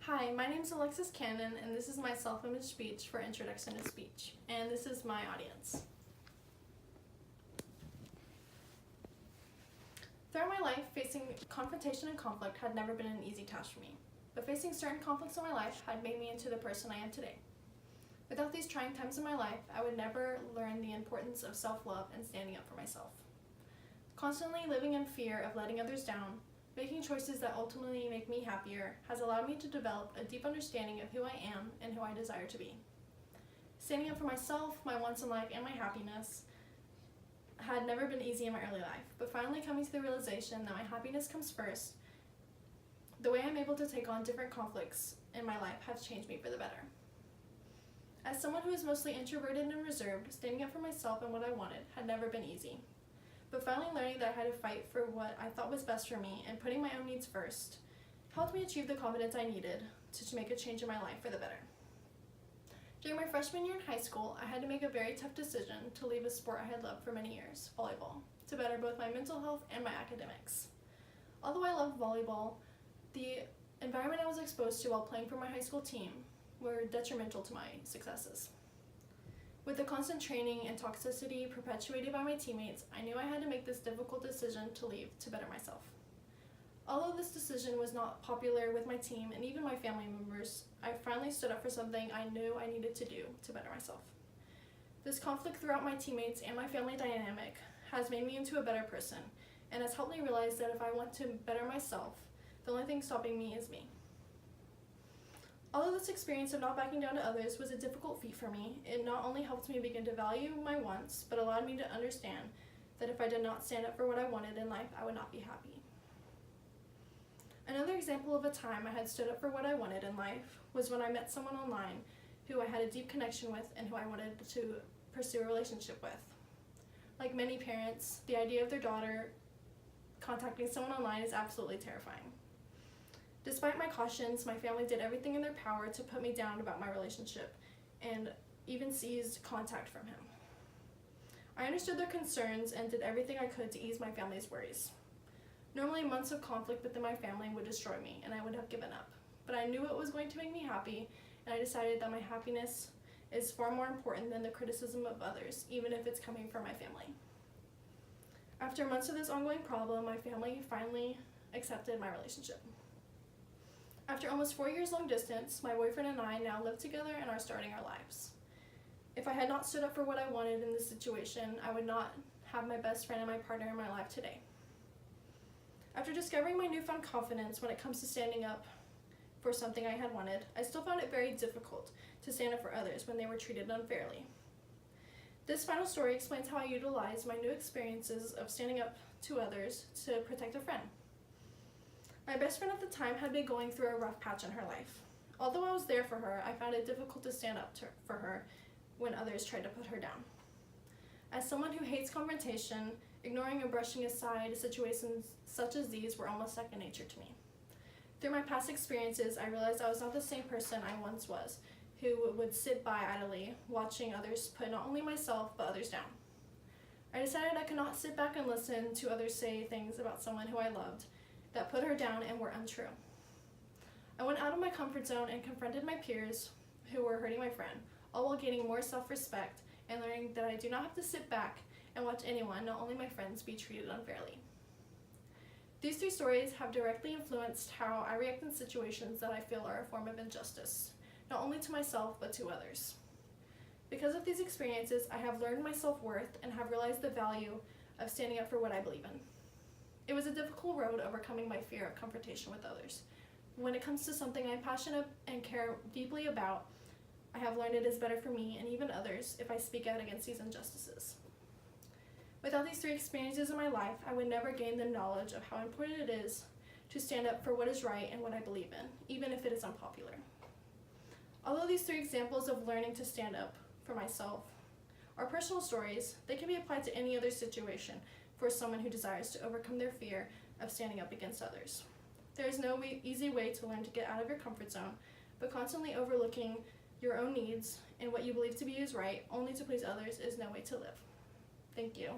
Hi, my name is Alexis Cannon, and this is my self-image speech for Introduction to Speech, and this is my audience. Throughout my life, facing confrontation and conflict had never been an easy task for me, but facing certain conflicts in my life had made me into the person I am today. Without these trying times in my life, I would never learn the importance of self-love and standing up for myself. Constantly living in fear of letting others down, making choices that ultimately make me happier has allowed me to develop a deep understanding of who I am and who I desire to be. Standing up for myself, my wants in life, and my happiness had never been easy in my early life, but finally coming to the realization that my happiness comes first, the way I'm able to take on different conflicts in my life has changed me for the better. As someone who is mostly introverted and reserved, standing up for myself and what I wanted had never been easy. But finally learning that I had to fight for what I thought was best for me and putting my own needs first helped me achieve the confidence I needed to make a change in my life for the better. During my freshman year in high school, I had to make a very tough decision to leave a sport I had loved for many years, volleyball, to better both my mental health and my academics. Although I loved volleyball, the environment I was exposed to while playing for my high school team were detrimental to my successes. With the constant training and toxicity perpetuated by my teammates, I knew I had to make this difficult decision to leave to better myself. Although this decision was not popular with my team and even my family members, I finally stood up for something I knew I needed to do to better myself. This conflict throughout my teammates and my family dynamic has made me into a better person and has helped me realize that if I want to better myself, the only thing stopping me is me. Although this experience of not backing down to others was a difficult feat for me, it not only helped me begin to value my wants, but allowed me to understand that if I did not stand up for what I wanted in life, I would not be happy. Another example of a time I had stood up for what I wanted in life was when I met someone online who I had a deep connection with and who I wanted to pursue a relationship with. Like many parents, the idea of their daughter contacting someone online is absolutely terrifying. Despite my cautions, my family did everything in their power to put me down about my relationship and even seized contact from him. I understood their concerns and did everything I could to ease my family's worries. Normally, months of conflict within my family would destroy me and I would have given up, but I knew it was going to make me happy, and I decided that my happiness is far more important than the criticism of others, even if it's coming from my family. After months of this ongoing problem, my family finally accepted my relationship. After almost 4 years long distance, my boyfriend and I now live together and are starting our lives. If I had not stood up for what I wanted in this situation, I would not have my best friend and my partner in my life today. After discovering my newfound confidence when it comes to standing up for something I had wanted, I still found it very difficult to stand up for others when they were treated unfairly. This final story explains how I utilized my new experiences of standing up to others to protect a friend. My best friend at the time had been going through a rough patch in her life. Although I was there for her, I found it difficult to stand up for her when others tried to put her down. As someone who hates confrontation, ignoring and brushing aside situations such as these were almost second nature to me. Through my past experiences, I realized I was not the same person I once was, who would sit by idly, watching others put not only myself, but others down. I decided I could not sit back and listen to others say things about someone who I loved that put her down and were untrue. I went out of my comfort zone and confronted my peers who were hurting my friend, all while gaining more self-respect and learning that I do not have to sit back and watch anyone, not only my friends, be treated unfairly. These 3 stories have directly influenced how I react in situations that I feel are a form of injustice, not only to myself, but to others. Because of these experiences, I have learned my self-worth and have realized the value of standing up for what I believe in. It was a difficult road overcoming my fear of confrontation with others. When it comes to something I'm passionate and care deeply about, I have learned it is better for me and even others if I speak out against these injustices. Without these 3 experiences in my life, I would never gain the knowledge of how important it is to stand up for what is right and what I believe in, even if it is unpopular. Although these 3 examples of learning to stand up for myself are personal stories, they can be applied to any other situation for someone who desires to overcome their fear of standing up against others. There is no easy way to learn to get out of your comfort zone, but constantly overlooking your own needs and what you believe to be is right only to please others is no way to live. Thank you.